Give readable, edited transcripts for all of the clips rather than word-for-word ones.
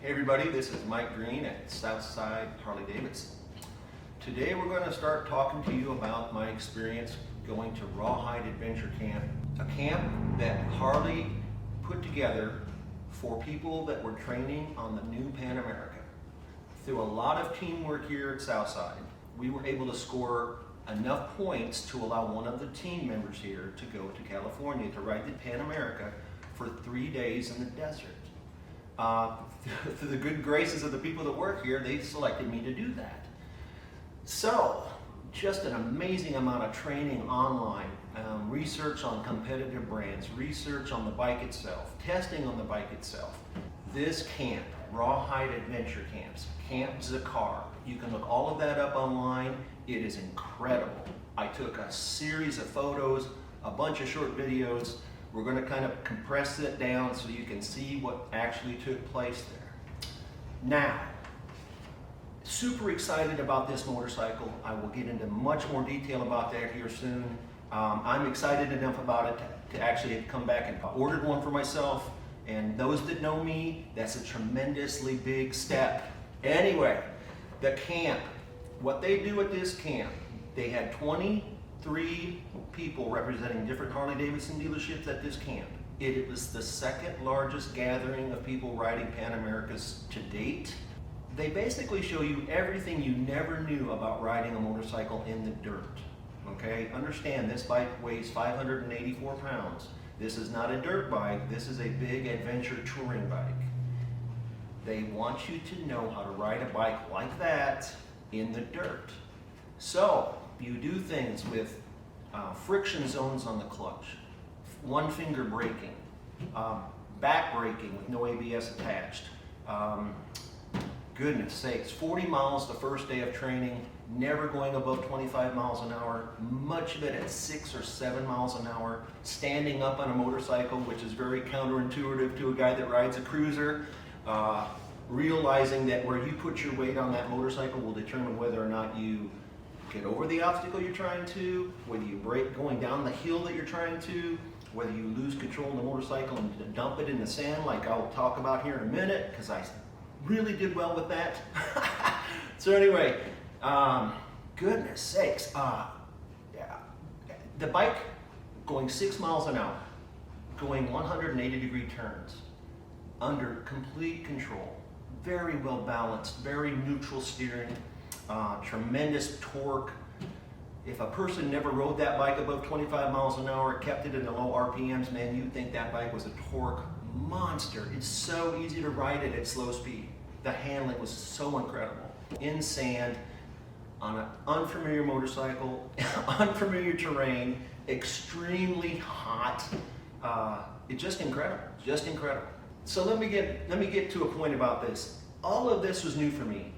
Hey everybody, this is Mike Green at Southside Harley-Davidson. Today we're going to start talking to you about my experience going to Rawhide Adventure Camp, a camp that Harley put together for people that were training on the new Pan America. Through a lot of teamwork here at Southside, we were able to score enough points to allow one of the team members here to go to California to ride the Pan America for 3 days in the desert. Through the good graces of the people that work here, they selected me to do that. So, just an amazing amount of training online, research on competitive brands, research on the bike itself, testing on the bike itself. This camp, Rawhide Adventure Camps, Camp Zakar, you can look all of that up online. It is incredible. I took a series of photos, a bunch of short videos. We're going to kind of compress it down so you can see what actually took place there. Now, super excited about this motorcycle. I will get into much more detail about that here soon. I'm excited enough about it to actually come back and ordered one for myself. And those that know me, that's a tremendously big step. Anyway, the camp, what they do at this camp, they had 23 people representing different Harley-Davidson dealerships at this camp. It was the second largest gathering of people riding Pan Americas to date. They basically show you everything you never knew about riding a motorcycle in the dirt. Okay, understand this bike weighs 584 pounds. This is not a dirt bike, this is a big adventure touring bike. They want you to know how to ride a bike like that in the dirt. So, you do things with friction zones on the clutch, one finger braking, back braking with no ABS attached. Goodness sakes, 40 miles the first day of training, never going above 25 miles an hour, much of it at 6 or 7 miles an hour, standing up on a motorcycle, which is very counterintuitive to a guy that rides a cruiser, realizing that where you put your weight on that motorcycle will determine whether or not you get over the obstacle you're trying to, whether you brake going down the hill that you're trying to, whether you lose control of the motorcycle and dump it in the sand like I'll talk about here in a minute, because I really did well with that. So anyway, goodness sakes, yeah. The bike going 6 miles an hour, going 180-degree turns, under complete control, very well balanced, very neutral steering, tremendous torque. If a person never rode that bike above 25 miles an hour, kept it in the low RPMs, man, you'd think that bike was a torque monster. It's so easy to ride it at slow speed. The handling was so incredible. In sand, on an unfamiliar motorcycle, unfamiliar terrain, extremely hot. It's just incredible, just incredible. So let me get to a point about this. All of this was new for me.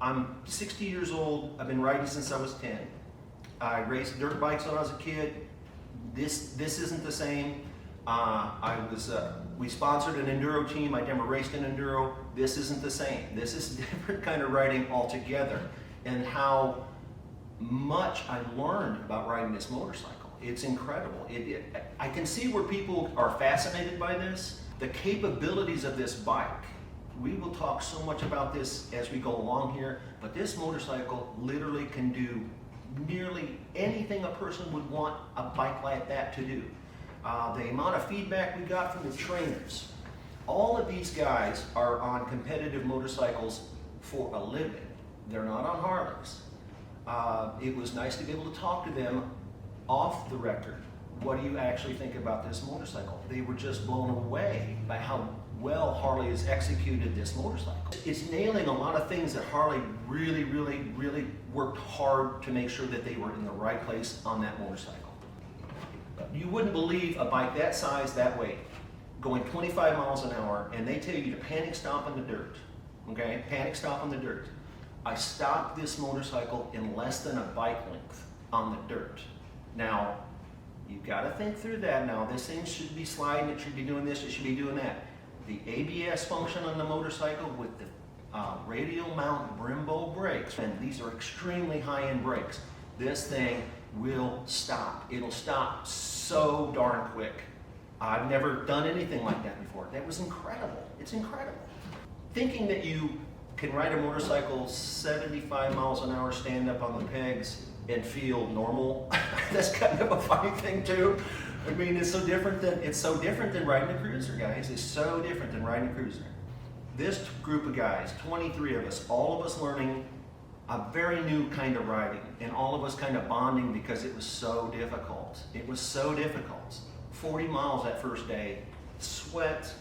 I'm 60 years old. I've been riding since I was 10. I raced dirt bikes when I was a kid. This isn't the same. We sponsored an enduro team. I never raced an enduro. This isn't the same. This is different kind of riding altogether, and how much I learned about riding this motorcycle. It's incredible. I can see where people are fascinated by this. The capabilities of this bike. We will talk so much about this as we go along here, but this motorcycle literally can do nearly anything a person would want a bike like that to do. The amount of feedback we got from the trainers. All of these guys are on competitive motorcycles for a living. They're not on Harleys. It was nice to be able to talk to them off the record. What do you actually think about this motorcycle? They were just blown away by how well Harley has executed this motorcycle. It's nailing a lot of things that Harley really, really, really worked hard to make sure that they were in the right place on that motorcycle. You wouldn't believe a bike that size, that weight, going 25 miles an hour, and they tell you to panic stop in the dirt, okay? Panic stop on the dirt. I stopped this motorcycle in less than a bike length on the dirt. Now, you've got to think through that now. This thing should be sliding, it should be doing this, it should be doing that. The ABS function on the motorcycle with the radial mount Brembo brakes, and these are extremely high-end brakes. This thing will stop. It'll stop so darn quick. I've never done anything like that before. That was incredible. It's incredible. thinking that you can ride a motorcycle 75 miles an hour, stand up on the pegs, and feel normal, that's kind of a funny thing too. I mean, it's so different than riding a cruiser, guys. It's so different than riding a cruiser. This group of guys, 23 of us, all of us learning a very new kind of riding, and all of us kind of bonding because it was so difficult. It was so difficult. 40 miles that first day, sweat,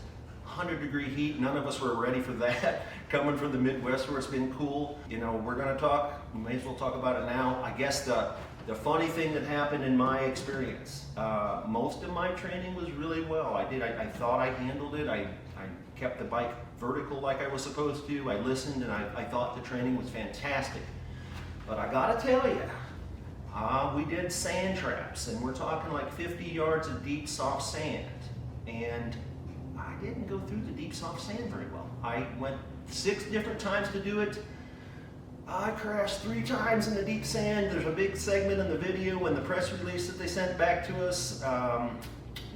100-degree heat. None of us were ready for that. Coming from the Midwest where it's been cool. You know, we're gonna talk, we may as well talk about it now. I guess the funny thing that happened in my experience, most of my training was really well. I thought I handled it. I kept the bike vertical like I was supposed to. I listened, and I thought the training was fantastic. But I gotta tell you, we did sand traps, and we're talking like 50 yards of deep, soft sand. And I didn't go through the deep, soft sand very well. I went 6 different times to do it. I crashed 3 times in the deep sand. There's a big segment in the video and the press release that they sent back to us.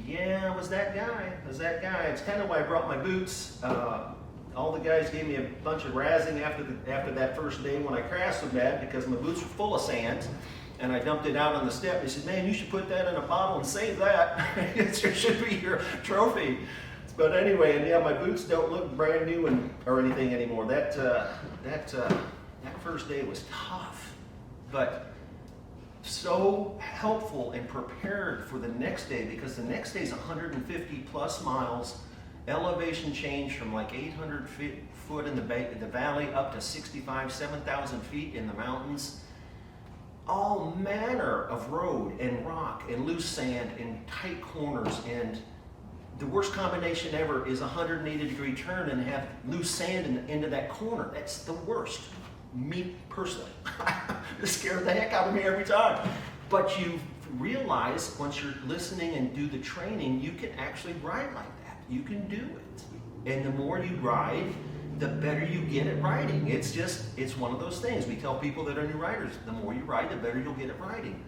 Yeah, it was that guy. It's kind of why I brought my boots. All the guys gave me a bunch of razzing after that first day when I crashed so bad because my boots were full of sand. And I dumped it out on the step. They said, man, you should put that in a bottle and save that. It should be your trophy. But anyway, and yeah, my boots don't look brand new or anything anymore. That first day was tough, but so helpful and prepared for the next day, because the next day is 150 plus miles, elevation change from like 800 foot in the valley up to 7,000 feet in the mountains. All manner of road and rock and loose sand and tight corners, and the worst combination ever is a 180-degree turn and have loose sand into that corner. That's the worst. Me personally, it scared the heck out of me every time. But you realize once you're listening and do the training, you can actually ride like that. You can do it. And the more you ride, the better you get at riding. It's one of those things. We tell people that are new riders, the more you ride, the better you'll get at riding.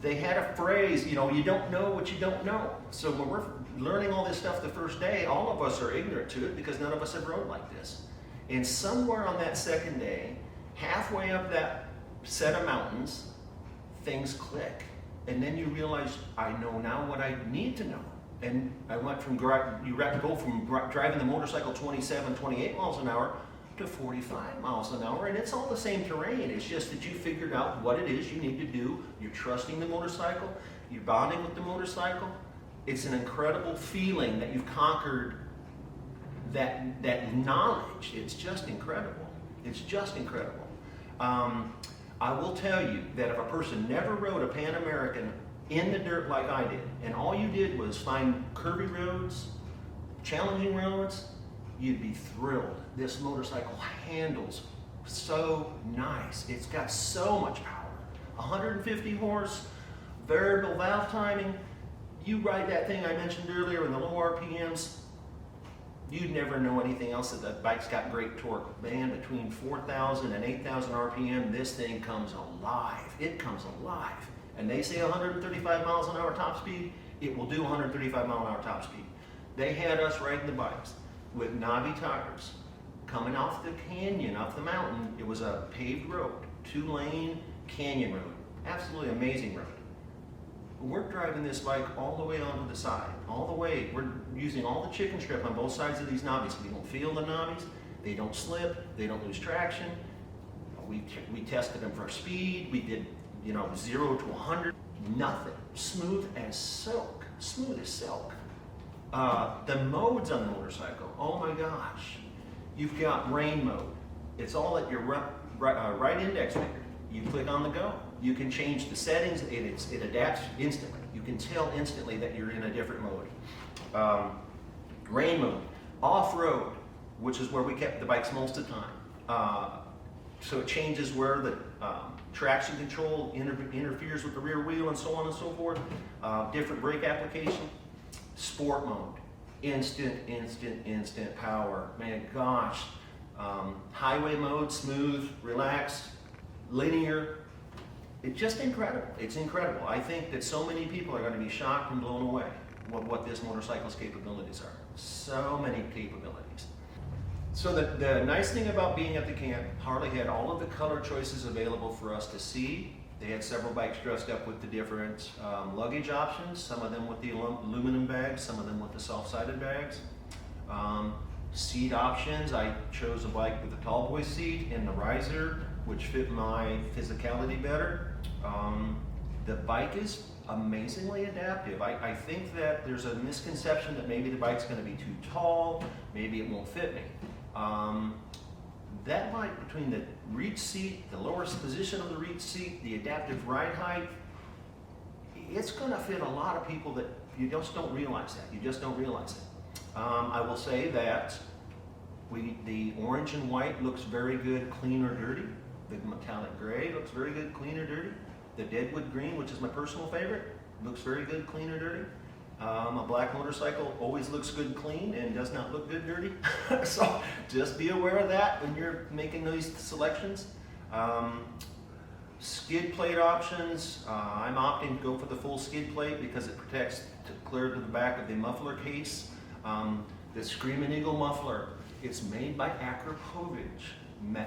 They had a phrase, you know, you don't know what you don't know. So when we're learning all this stuff the first day, all of us are ignorant to it because none of us have rode like this. And somewhere on that second day, halfway up that set of mountains, things click. And then you realize, I know now what I need to know. And I went from, you have to go from driving the motorcycle 27, 28 miles an hour to 45 miles an hour. And it's all the same terrain. It's just that you figured out what it is you need to do. You're trusting the motorcycle. You're bonding with the motorcycle. It's an incredible feeling that you've conquered that knowledge. It's just incredible. It's just incredible. I will tell you that if a person never rode a Pan American in the dirt like I did, and all you did was find curvy roads, challenging roads, you'd be thrilled. This motorcycle handles so nice. It's got so much power. 150 horse, variable valve timing. You ride that thing I mentioned earlier in the low RPMs, you'd never know anything else that the bike's got great torque. Man, between 4,000 and 8,000 RPM, this thing comes alive. It comes alive. And they say 135 miles an hour top speed, it will do 135 mile an hour top speed. They had us riding the bikes with knobby tires, coming off the canyon, off the mountain. It was a paved road, 2-lane canyon road. Absolutely amazing road. We're driving this bike all the way onto the side, all the way. We're using all the chicken strip on both sides of these knobbies. We don't feel the knobbies, they don't slip, they don't lose traction. We tested them for speed. We did, 0 to 100, nothing. Smooth as silk, smooth as silk. The modes on the motorcycle, oh my gosh. You've got rain mode. It's all at your right index finger. You click on the go. You can change the settings. It adapts instantly. You can tell instantly that you're in a different mode. Rain mode, off-road, which is where we kept the bikes most of the time. So it changes where the traction control interferes with the rear wheel and so on and so forth. Different brake application. Sport mode, instant power. Man, gosh. Highway mode, smooth, relaxed, linear. It's just incredible. It's incredible. I think that so many people are going to be shocked and blown away what this motorcycle's capabilities are. So many capabilities. So the nice thing about being at the camp, Harley had all of the color choices available for us to see. They had several bikes dressed up with the different luggage options, some of them with the aluminum bags, some of them with the soft-sided bags. Seat options, I chose a bike with a tall boy seat and the riser, which fit my physicality better. The bike is amazingly adaptive. I think that there's a misconception that maybe the bike's going to be too tall, maybe it won't fit me. That bike, between the reach seat, the lower position of the reach seat, the adaptive ride height, it's going to fit a lot of people that you just don't realize that. You just don't realize it. I will say that the orange and white looks very good, clean or dirty. The metallic gray looks very good, clean or dirty. The deadwood green, which is my personal favorite, looks very good, clean or dirty. A black motorcycle always looks good clean and does not look good dirty. So just be aware of that when you're making those selections. Skid plate options, I'm opting to go for the full skid plate because it protects clear to the back of the muffler case. The Screaming Eagle muffler, it's made by Akrapovic.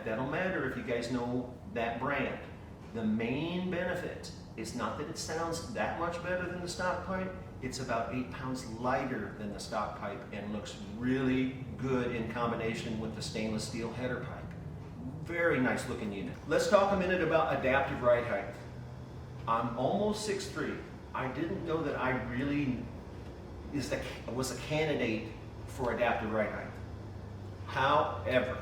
That'll matter if you guys know that brand. The main benefit is not that it sounds that much better than the stock pipe, it's about 8 pounds lighter than the stock pipe and looks really good in combination with the stainless steel header pipe. Very nice looking unit. Let's talk a minute about adaptive ride height. I'm almost 6'3". I didn't know that I really was a candidate for adaptive ride height. However,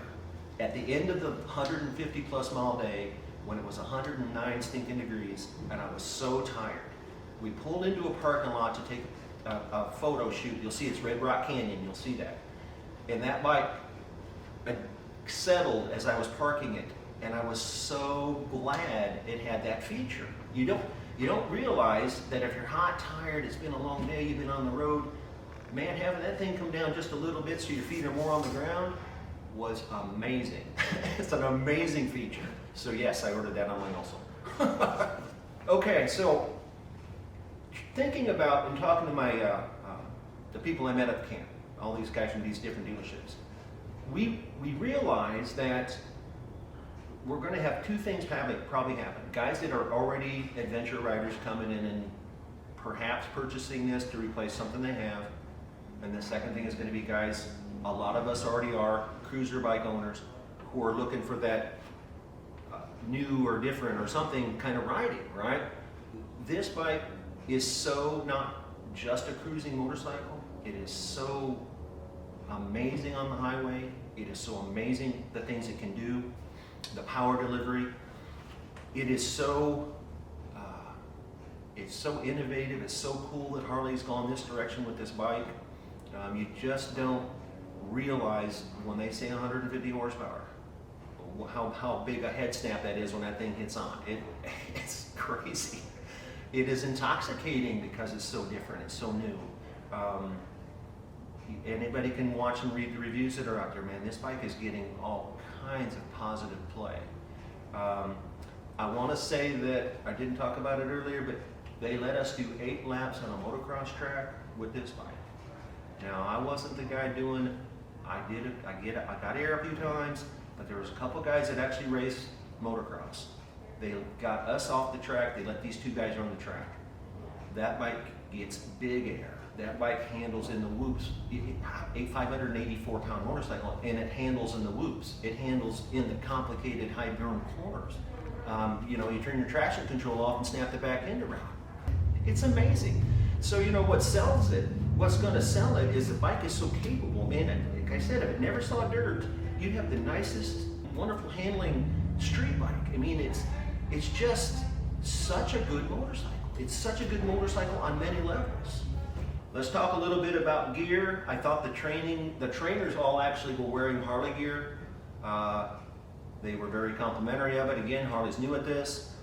at the end of the 150 plus mile day, when it was 109 stinking degrees and I was so tired, we pulled into a parking lot to take a photo shoot. You'll see it's Red Rock Canyon, you'll see that. And that bike settled as I was parking it, and I was so glad it had that feature. You don't realize that if you're hot, tired, it's been a long day, you've been on the road, man, having that thing come down just a little bit so your feet are more on the ground was amazing. It's an amazing feature. So yes, I ordered that online also. Okay, so thinking about and talking to my the people I met at the camp, all these guys from these different dealerships, we realized that we're going to have two things probably happen. Guys that are already adventure riders coming in and perhaps purchasing this to replace something they have. And the second thing is going to be guys, a lot of us already are cruiser bike owners who are looking for that new or different or something kind of riding, right? This bike is so not just a cruising motorcycle. It is so amazing on the highway. It is so amazing the things it can do, the power delivery. It is so it's so innovative. It's so cool that Harley's gone this direction with this bike. You just don't realize when they say 150 horsepower how big a head snap that is when that thing hits on. It's crazy. It is intoxicating because it's so different, it's so new. Anybody can watch and read the reviews that are out there, man. This bike is getting all kinds of positive play. I want to say that, I didn't talk about it earlier, but they let us do 8 laps on a motocross track with this bike. Now, I wasn't the guy doing it. I got air a few times, but there was a couple guys that actually raced motocross. They got us off the track, they let these 2 guys run the track. That bike gets big air. That bike handles in the whoops. A 584 pound motorcycle, and it handles in the whoops. It handles in the complicated high berm corners. You turn your traction control off and snap the back end around. It's amazing. So what sells it, what's gonna sell it is the bike is so capable, man. Like I said, if it never saw dirt, you'd have the nicest, wonderful handling street bike. I mean, it's just such a good motorcycle. It's such a good motorcycle on many levels. Let's talk a little bit about gear. I thought the trainers all actually were wearing Harley gear. They were very complimentary of it. Again, Harley's new at this.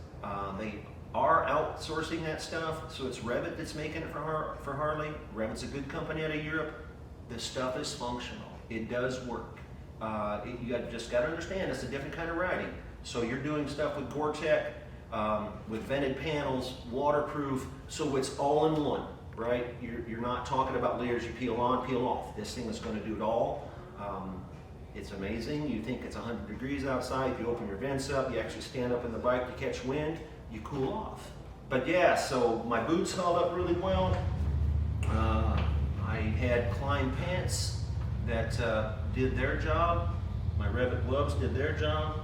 They are outsourcing that stuff, so it's Revit that's making it for Harley. Revit's a good company out of Europe. This stuff is functional. It does work. You just got to understand it's a different kind of riding. So you're doing stuff with Gore-Tex, with vented panels, waterproof, so it's all in one, right? You're not talking about layers you peel on, peel off. This thing is going to do it all. It's amazing. You think it's 100 degrees outside, you open your vents up, you actually stand up in the bike to catch wind, you cool off. But yeah, so my boots held up really well. I had Klein pants that did their job. My Revit gloves did their job.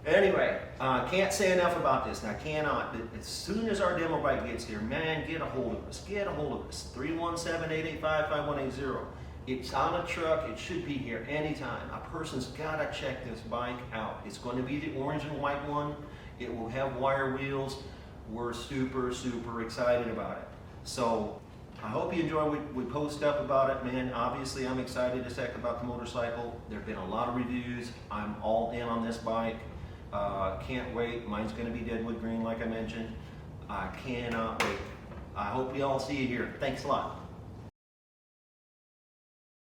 Anyway, can't say enough about this. I cannot. As soon as our demo bike gets here, man, get a hold of us. Get a hold of us. 317-885-5180. It's on a truck. It should be here anytime. A person's got to check this bike out. It's going to be the orange and white one. It will have wire wheels. We're super, super excited about it. So I hope you enjoy what we post up about it, man. Obviously, I'm excited as heck about the motorcycle. There have been a lot of reviews. I'm all in on this bike. Can't wait. Mine's going to be Deadwood Green, like I mentioned. I cannot wait. I hope you all see you here. Thanks a lot.